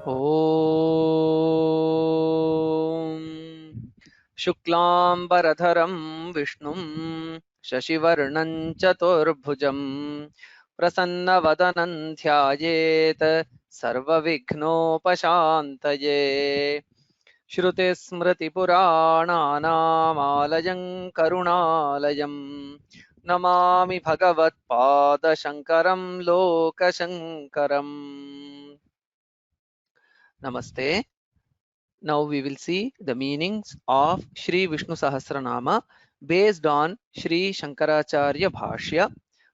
ॐ शुक्लाम्बरधरं विष्णुं शशिवर्णं चतुर्भुजं प्रसन्नवदनं ध्यायेत् सर्वविघ्नोपशान्तये। श्रुतिस्मृतिपुराणानामालयं करुणालयं Namami भगवत्पादशङ्करं लोकशङ्करम्। Namaste. Now we will see the meanings of Shri Vishnu Sahasranama based on Shri Shankaracharya Bhashya,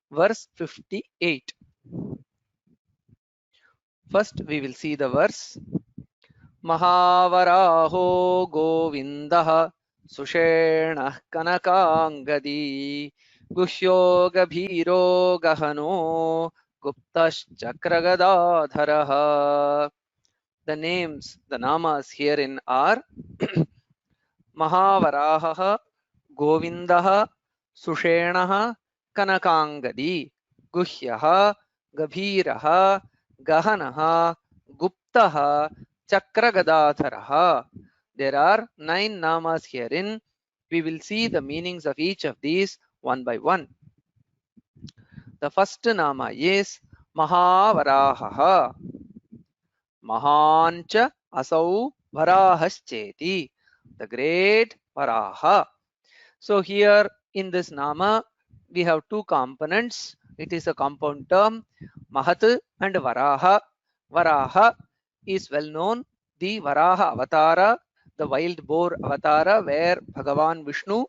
verse 58. First we will see the verse. Mahavaraho Govindah Sushenah Kanakangadi Guhyo Gabhiro Gahano Guptash Chakragadadharaha. The names, the namas herein are Mahavaraha, Govindaha, Sushenaha, Kanakangadi, Guhyaha, Gabhiraha, Gahanaha, Guptaha, Chakragadadharaha. There are 9 namas herein. We will see the meanings of each of these one by one. The first nama is Mahavaraha. Mahancha Asau Varahascheti, the great Varaha. So here in this nama we have two components. It is a compound term, Mahat and Varaha. Varaha is well known, the Varaha avatara, the wild boar avatara, where Bhagavan Vishnu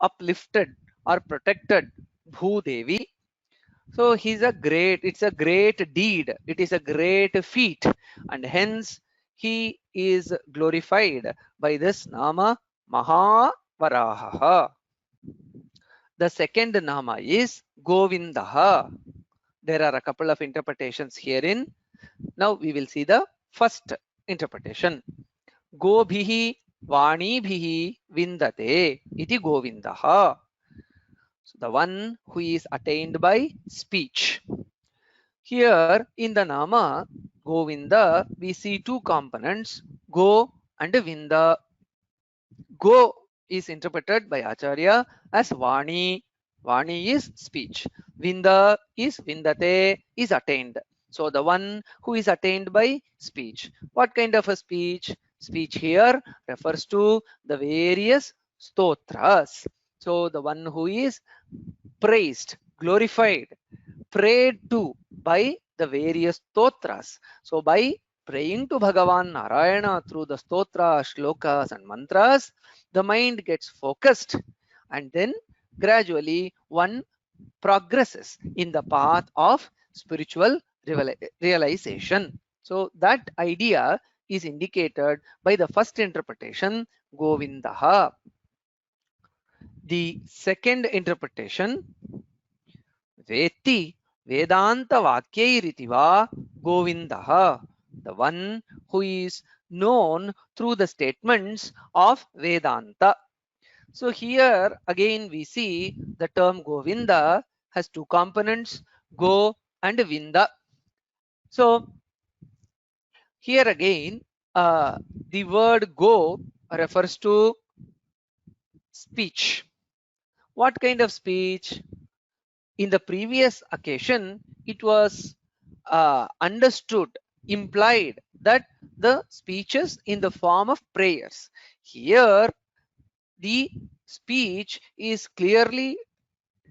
uplifted or protected Bhudevi. So it's a great deed, it is a great feat, and hence he is glorified by this nama Mahavaraha. The second nama is Govindaha. There are a couple of interpretations herein. Now we will see the first interpretation. Gobhihi Vanibhihi Vindate iti Govindaha. So the one who is attained by speech. Here in the nama Govinda, we see two components, Go and Vinda. Go is interpreted by Acharya as Vani. Vani is speech. Vinda is Vindate, is attained. So the one who is attained by speech. What kind of a speech? Speech here refers to the various stotras. So the one who is praised, glorified, prayed to by the various stotras. So by praying to Bhagavan Narayana through the stotra, shlokas and mantras, the mind gets focused, and then gradually one progresses in the path of spiritual realization. So that idea is indicated by the first interpretation, Govindaha. The second interpretation, Veti Vedanta Vakyairitva Govindaha, the one who is known through the statements of Vedanta. So here again we see the term Govinda has two components, Go and Vinda. So here again the word Go refers to speech. What kind of speech? In the previous occasion, it was understood, implied that the speeches in the form of prayers. Here, the speech is clearly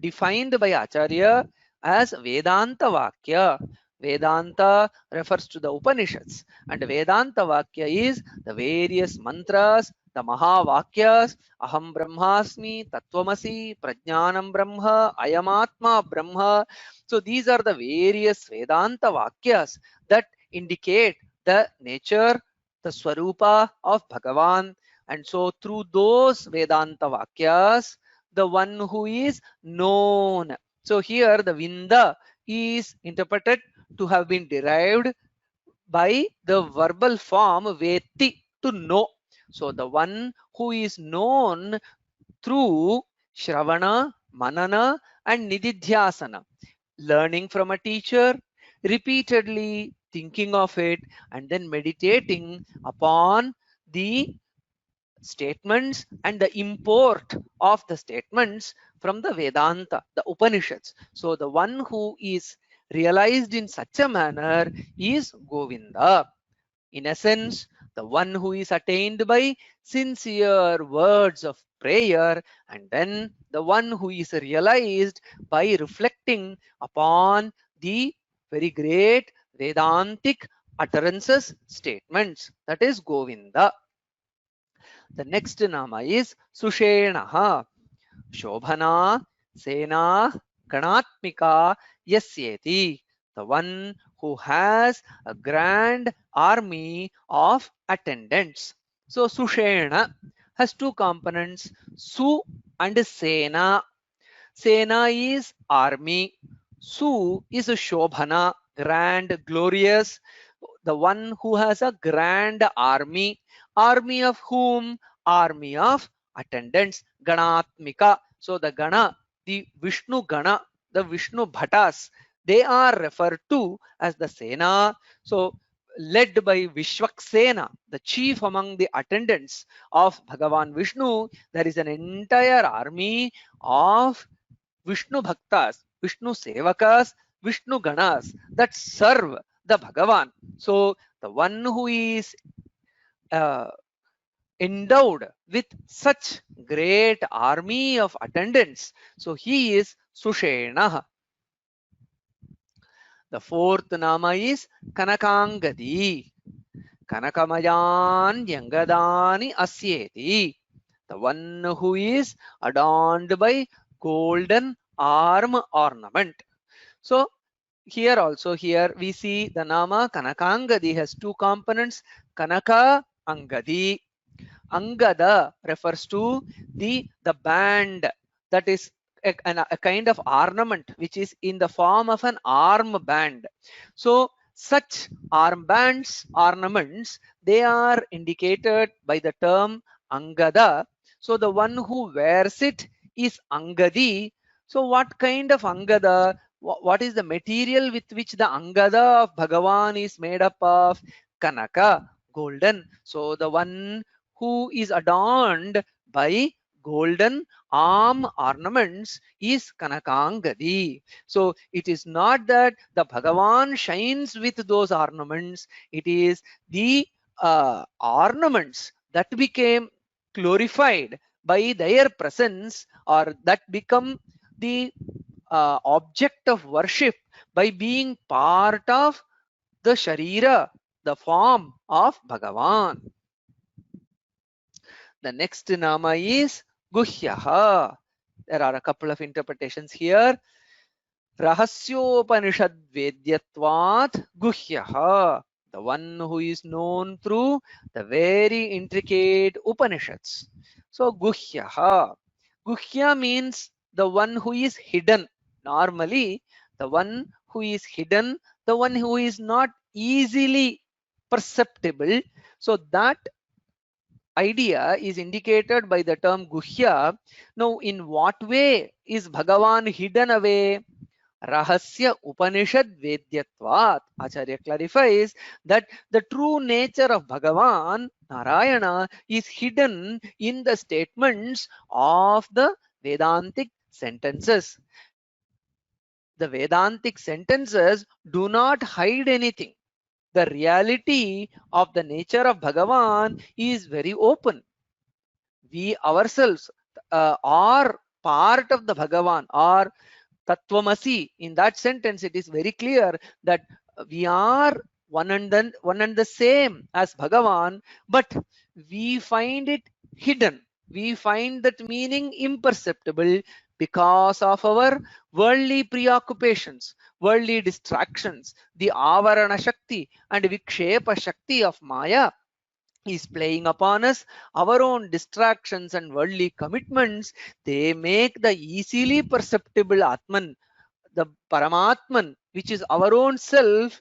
defined by Acharya as Vedanta Vakya. Vedanta refers to the Upanishads, and Vedanta Vakya is the various mantras, the Mahavakyas, Aham Brahmasmi, Tattvamasi, Prajnanam Brahma, Ayamatma Brahma. So these are the various Vedanta Vakyas that indicate the nature, the Swarupa of Bhagavan. And so through those Vedanta Vakyas, the one who is known. So here the Vinda is interpreted to have been derived by the verbal form Veti, to know. So the one who is known through Shravana, Manana and Nididhyasana. Learning from a teacher, repeatedly thinking of it, and then meditating upon the statements and the import of the statements from the Vedanta, the Upanishads. So the one who is realized in such a manner is Govinda. In essence, the one who is attained by sincere words of prayer, and then the one who is realized by reflecting upon the very great Vedantic utterances, statements, that is Govinda. The next nama is Sushenaha. Shobhana, Sena, Ganatmika, Yasyeti. The one who has a grand army of attendants. So Sushena has two components, Su and Sena. Sena is army. Su is Shobhana, grand, glorious. The one who has a grand army. Army of whom? Army of attendants. Ganatmika. So the Gana, the Vishnu Gana, the Vishnu Bhattas, they are referred to as the Sena. So led by Vishwaksena, the chief among the attendants of Bhagavan Vishnu, there is an entire army of Vishnu Bhaktas, Vishnu Sevakas, Vishnu Ganas that serve the Bhagavan. So the one who is uh, endowed with such great army of attendants, so he is Sushena. The fourth nama is Kanakangadi. Kanakamayan Yangadani Asyeti. The one who is adorned by golden arm ornament. So here also, here we see the nama Kanakangadi has two components, Kanaka Angadi. Angada refers to the band, that is a kind of ornament which is in the form of an arm band. So such armbands, ornaments, they are indicated by the term Angada. So the one who wears it is Angadi. So what kind of Angada? What is the material with which the Angada of Bhagavan is made up of? Kanaka, golden. So the one who is adorned by golden arm ornaments is Kanakangadi. So it is not that the Bhagavan shines with those ornaments, it is the ornaments that became glorified by their presence, or that become the object of worship by being part of the Sharira, the form of Bhagavan. The next nama is Guhyaha. There are a couple of interpretations here. Rahasyopanishad Vedyatvat Guhyaha. The one who is known through the very intricate Upanishads. So Guhyaha. Guhya means the one who is hidden. Normally, the one who is hidden, the one who is not easily perceptible. So that idea is indicated by the term Guhya. Now, in what way is Bhagavan hidden away? Rahasya Upanishad Vedyatvat. Acharya clarifies that the true nature of Bhagavan, Narayana, is hidden in the statements of the Vedantic sentences. The Vedantic sentences do not hide anything. The reality of the nature of Bhagavan is very open. We ourselves are part of the Bhagavan, or Tattvamasi. In that sentence, it is very clear that we are one and the same as Bhagavan, but we find it hidden. We find that meaning imperceptible because of our worldly preoccupations, worldly distractions, the Avarana Shakti and Vikshepa Shakti of Maya is playing upon us. Our own distractions and worldly commitments, they make the easily perceptible Atman, the Paramatman, which is our own self,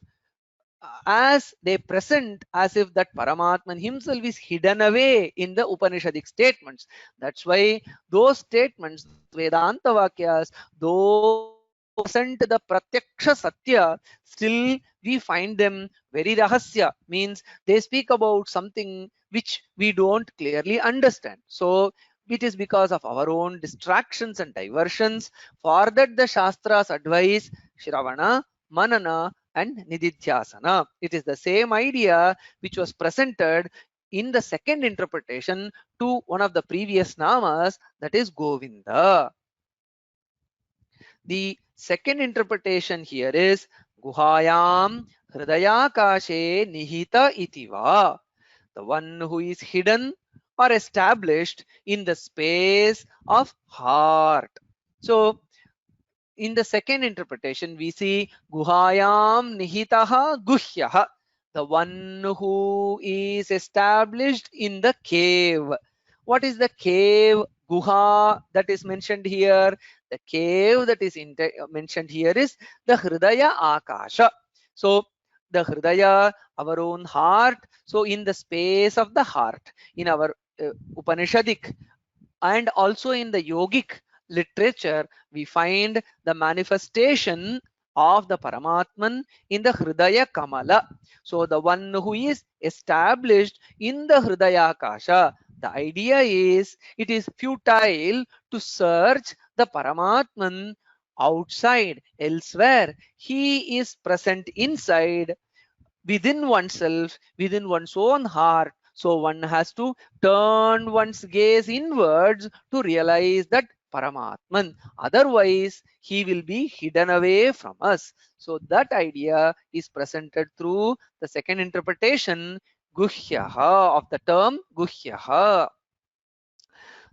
as they present as if that Paramatman himself is hidden away in the Upanishadic statements. That's why those statements, Vedanta Vakyas, those present the pratyaksha satya, still we find them very rahasya, means they speak about something which we don't clearly understand. So it is because of our own distractions and diversions. For that the Shastras advise Shravana, Manana and Nididhyasana. It is the same idea which was presented in the second interpretation to one of the previous namas, that is Govinda. The second interpretation here is Guhayam Hridayakashe Nihita Itiva, the one who is hidden or established in the space of heart. So in the second interpretation, we see Guhayam Nihitaha Guhyaha, the one who is established in the cave. What is the cave? Guha that is mentioned here. The cave that is mentioned here is the Hridaya Akasha. So the Hridaya, our own heart. So in the space of the heart, in our Upanishadic and also in the yogic literature, we find the manifestation of the Paramatman in the Hridaya Kamala. So the one who is established in the Hridaya Akasha. The idea is it is futile to search the Paramatman outside, elsewhere. He is present inside, within oneself, within one's own heart. So one has to turn one's gaze inwards to realize that Paramatman. Otherwise, he will be hidden away from us. So that idea is presented through the second interpretation, Guhyaha, of the term Guhyaha.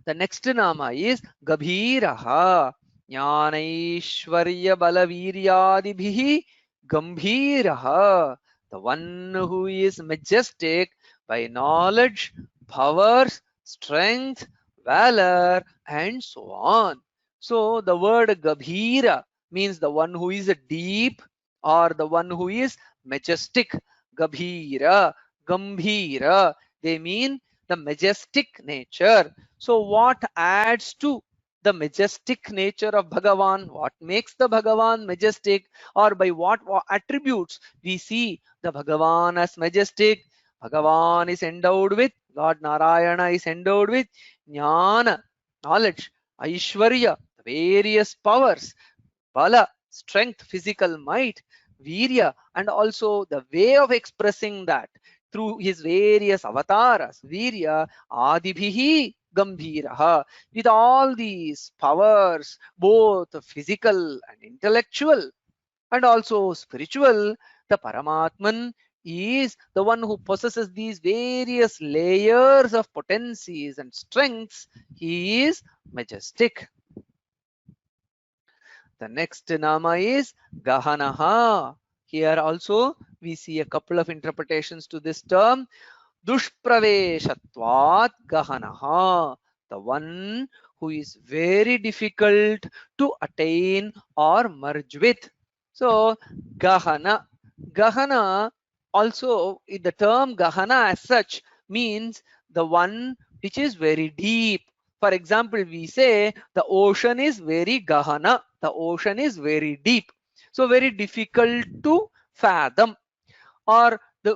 The next nama is Gabhiraha. Jnanaishwarya Balaviryadibhihi Gambhiraha. The one who is majestic by knowledge, powers, strength, valor, and so on. So the word Gabhira means the one who is deep or the one who is majestic. Gabhira, Gambhira, they mean the majestic nature. So what adds to the majestic nature of Bhagavan? What makes the Bhagavan majestic? Or by what attributes we see the Bhagavan as majestic? Bhagavan is endowed with, Lord Narayana is endowed with Jnana, knowledge, Aishwarya, the various powers, Bala, strength, physical might, Virya, and also the way of expressing that through his various avatars, Virya, Adibhihi, Gambhiraha. With all these powers, both physical and intellectual, and also spiritual, the Paramatman is the one who possesses these various layers of potencies and strengths. He is majestic. The next nama is Gahanaha. Here also we see a couple of interpretations to this term. Dushpraveshatvat Gahanaha. The one who is very difficult to attain or merge with. So Gahana. Gahana also, the term Gahana as such means the one which is very deep. For example, we say the ocean is very Gahana. The ocean is very deep. So very difficult to fathom. Or the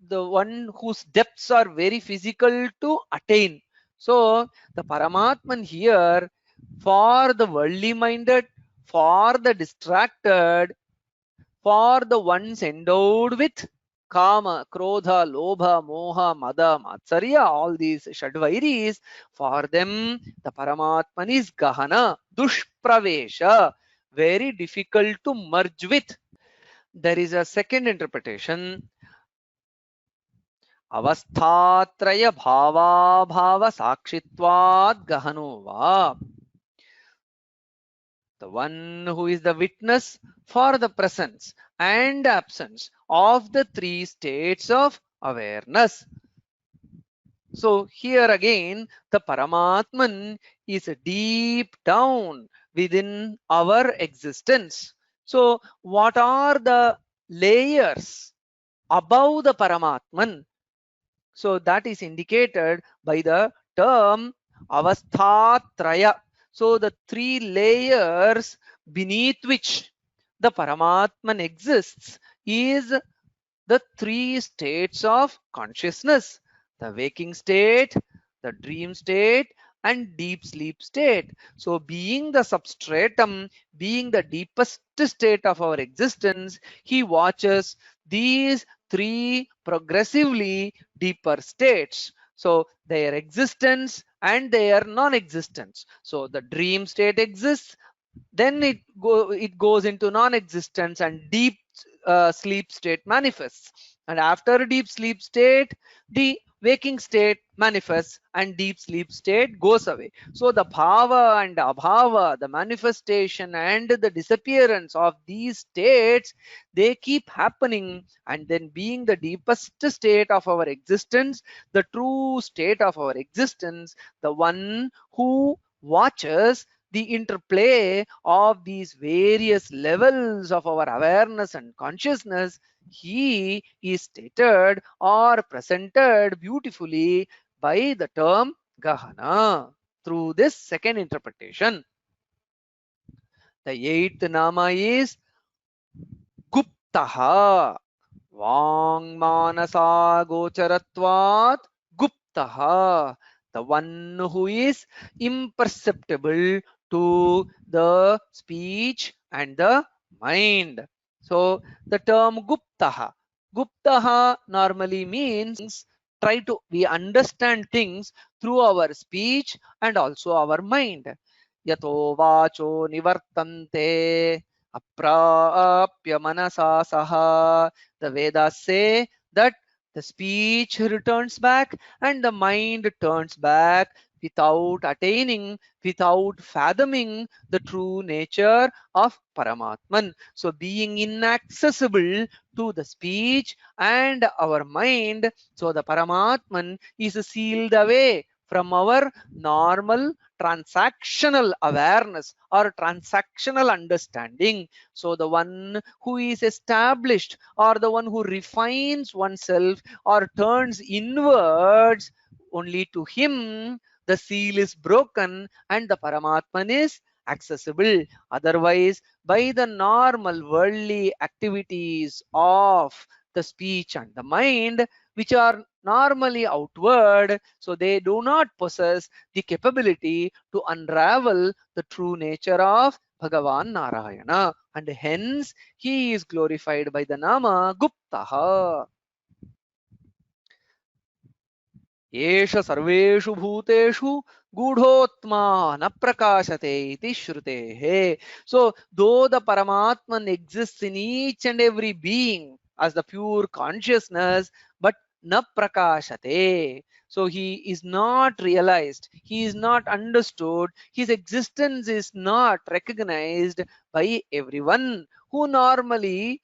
one whose depths are very physical to attain. So the Paramatman here, for the worldly minded, for the distracted, for the ones endowed with kama, krodha, lobha, moha, mada, matsarya, all these shadvairis, for them the Paramatman is Gahana, Dushpravesha, very difficult to merge with. There is a second interpretation, Avasthatraya Bhava Bhava Sakshitvat Gahanova. The one who is the witness for the presence and absence of the three states of awareness. So here again, the Paramatman is deep down within our existence. So what are the layers above the Paramatman? So that is indicated by the term Avasthatraya. So the three layers beneath which the Paramatman exists is the three states of consciousness: the waking state, the dream state, and deep sleep state. So being the substratum, being the deepest state of our existence, he watches these three progressively deeper states. So their existence and their non-existence. So the dream state exists, then it goes into non-existence, and deep sleep state manifests, and after deep sleep state the waking state manifests and deep sleep state goes away. So the bhava and abhava, the manifestation and the disappearance of these states, they keep happening, and then being the deepest state of our existence, the true state of our existence, the one who watches the interplay of these various levels of our awareness and consciousness, he is stated or presented beautifully by the term Gahana through this second interpretation. The eighth nama is Guptaha. Vangmanasa gocharatvat Guptaha. The one who is imperceptible to the speech and the mind. So the term Guptaha. Guptaha normally means we understand things through our speech and also our mind. Yato vacho nivartante aprapya manasa saha. The Vedas say that the speech returns back and the mind turns back without attaining, without fathoming the true nature of Paramatman. So being inaccessible to the speech and our mind, so the Paramatman is sealed away from our normal transactional awareness or transactional understanding. So the one who is established, or the one who refines oneself or turns inwards, only to him the seal is broken and the Paramatman is accessible. Otherwise, by the normal worldly activities of the speech and the mind, which are normally outward, so they do not possess the capability to unravel the true nature of Bhagavan Narayana, and hence he is glorified by the nama Guptaha. Esha sarveshu bhuteshu gudhotma na prakashate iti shrutehe. So though the Paramatman exists in each and every being as the pure consciousness, but na prakashate. So he is not realized, he is not understood, his existence is not recognized by everyone who normally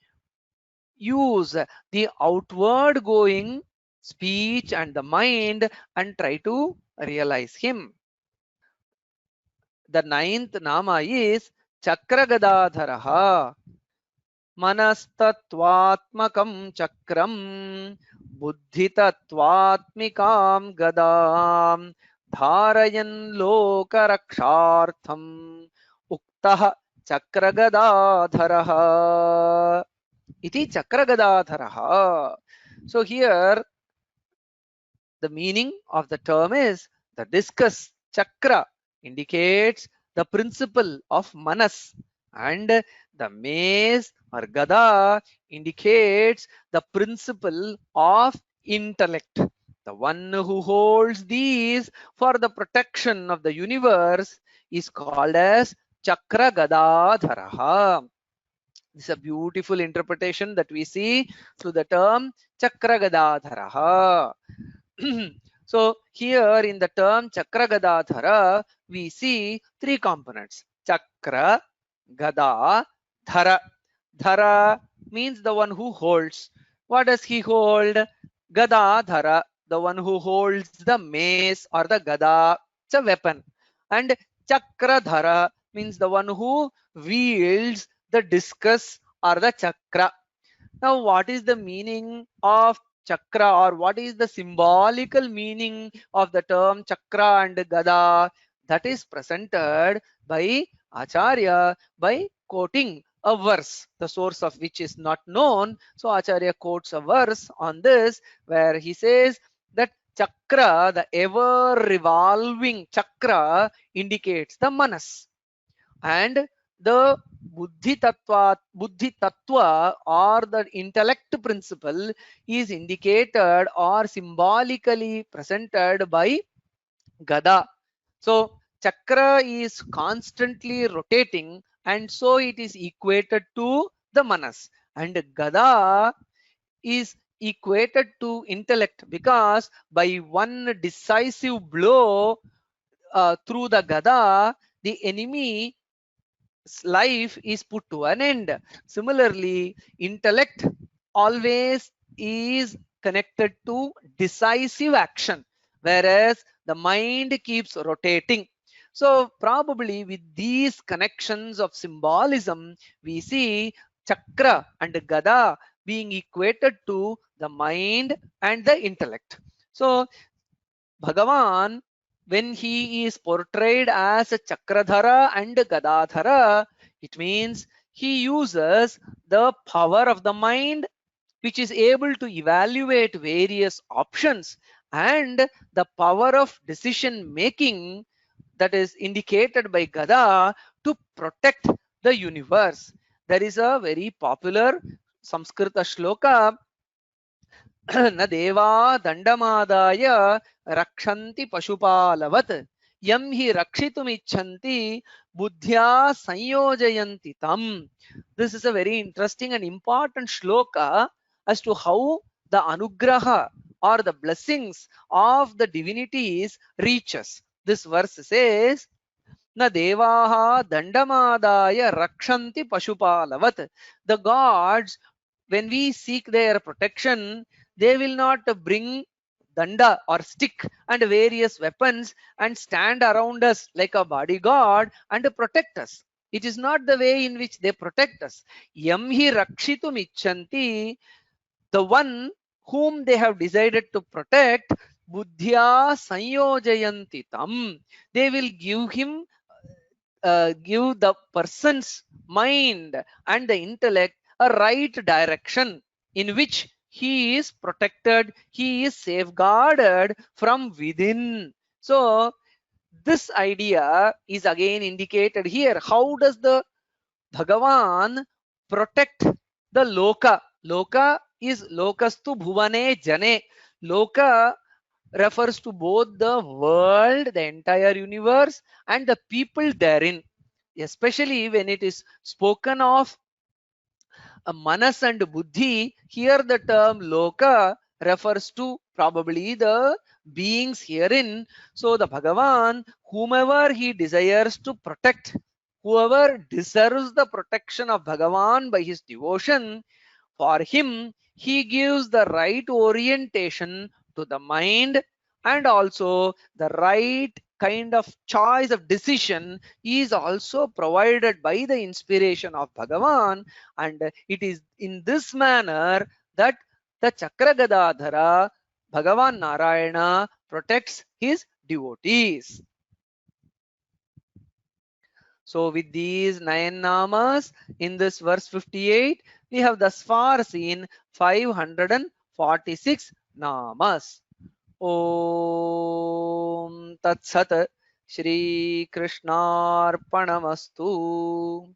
use the outward going speech and the mind and try to realize him. The ninth nama is Chakragadadharaha. Manastatvatmakam chakram buddhitatvátmikam gadam dharayan lokarakshartham uktah Chakragadadharaha. Iti Chakragadadharaha. So here the meaning of the term is the discus chakra indicates the principle of manas, and the mace or gada indicates the principle of intellect. The one who holds these for the protection of the universe is called as Chakra Gadadharaha. This is a beautiful interpretation that we see through the term Chakra Gadadharaha. So here in the term Chakra Gadadhara, we see three components: Chakra, Gada, Dhara. Dhara means the one who holds. What does he hold? Gadadhara, the one who holds the mace or the gada. It's a weapon. And Chakradhara means the one who wields the discus or the chakra. Now, what is the meaning of chakra, or what is the symbolical meaning of the term chakra and gada? That is presented by Acharya by quoting a verse, the source of which is not known. So Acharya quotes a verse on this where he says that chakra, the ever revolving chakra, indicates the manas, and the buddhi tattva or the intellect principle is indicated or symbolically presented by gada. So chakra is constantly rotating, and so it is equated to the manas, and gada is equated to intellect, because by one decisive blow through the gada, the enemy's life is put to an end. Similarly, intellect always is connected to decisive action, whereas the mind keeps rotating. So probably with these connections of symbolism, we see chakra and gada being equated to the mind and the intellect. So Bhagavan, when he is portrayed as a Chakradhara and Gadadhara, it means he uses the power of the mind, which is able to evaluate various options, and the power of decision making, that is indicated by Gada, to protect the universe. There is a very popular Samskrita shloka न देवा दण्डमादाय रक्षन्ति पशुपालवत् यं हि रक्षितुमिच्छन्ति बुद्ध्या संयोजयन्ति तम्. This is a very interesting and important shloka as to how the anugraha or the blessings of the divinities reach us. This verse says, न देवाः दण्डमादाय रक्षन्ति पशुपालवत्. The gods, when we seek their protection, they will not bring danda or stick and various weapons and stand around us like a bodyguard and protect us. It is not the way in which they protect us. Yam hi rakshitum icchanti, the one whom they have decided to protect, buddhya sanyojayanti tam, they will give him give the person's mind and the intellect a right direction in which he is protected, he is safeguarded from within. So this idea is again indicated here. How does the Bhagavan protect the loka? Loka is lokastu bhuvane jane. Loka refers to both the world, the entire universe, and the people therein. Especially when it is spoken of manas and buddhi, here the term loka refers to probably the beings herein. So the Bhagavan, whomever he desires to protect, whoever deserves the protection of Bhagavan by his devotion, for him, he gives the right orientation to the mind, and also the right kind of choice of decision is also provided by the inspiration of Bhagavan. And it is in this manner that the Chakragadadhara, Bhagavan Narayana, protects his devotees. So with these 9 namas in this verse 58, we have thus far seen 546 namas. Om Tat Sat, Shri Krishnarpanamastu.